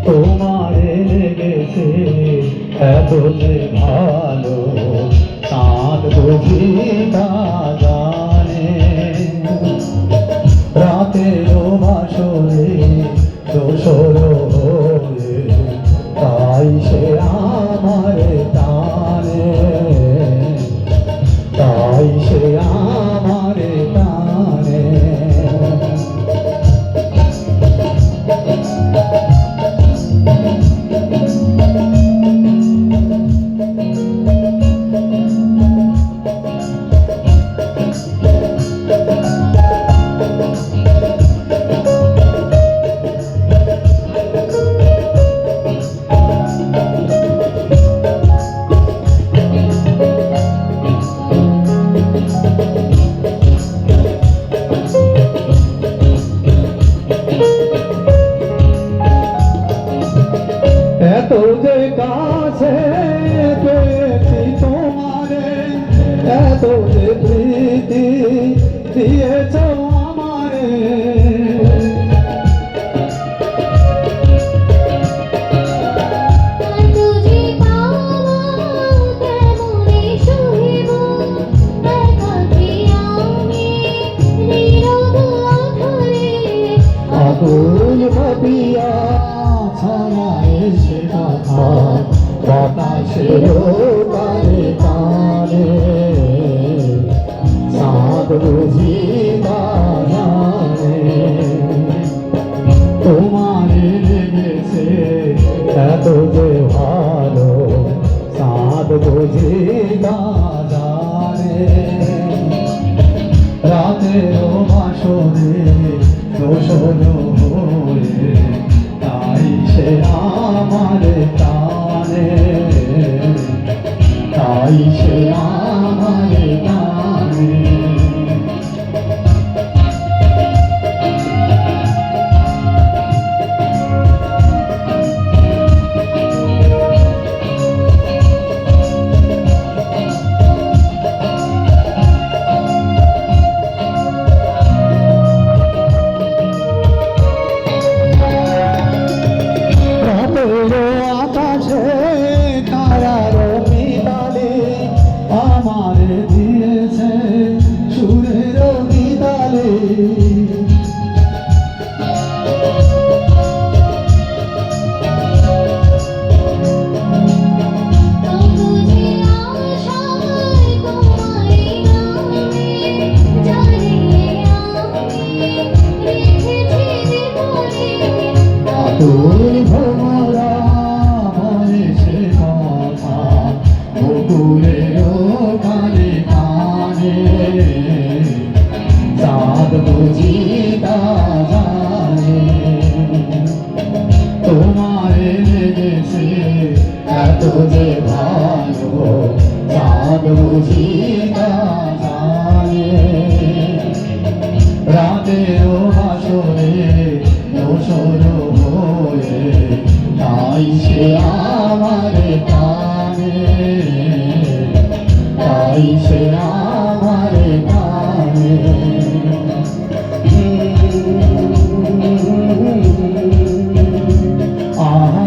তোমারে লেগেছে এত যে ভালো চাঁদ বুঝি তা জানে রাতেরও বাসরে দোসর হয়ে তাই সে আমারে টানে তাই সে আমারে টানে এত যে কাছে পেয়েছি তোমারে এত যে প্রীতি দিয়েছ আমারে আকুল ভাবিয়া ছায়ায় সে কথা বাতাসেরও কানে কানে চাঁদ বুঝি তা জানে তোমারে লেগেছে এত যে ভালো চাঁদ বুঝি তা জানে রাতেরও বাসরে দোসর হয়ে তাই সে আমারে টানে তাই সে আমারে টানে আকাশে তারার মিতালে আমারে দিয়েছে সুরের মিতালে আকুল ভ্রমরা মনে সে কথা বকুলেরও কানে কানে চাঁদ বুঝি তা জানে তোমারে লেগেছে এত যে ভালো চাঁদ বুঝি তা জানে রাতেরও বাসরে দোসর হয়ে তাই সে আমারে টানে তাই সে আমারে টানে ah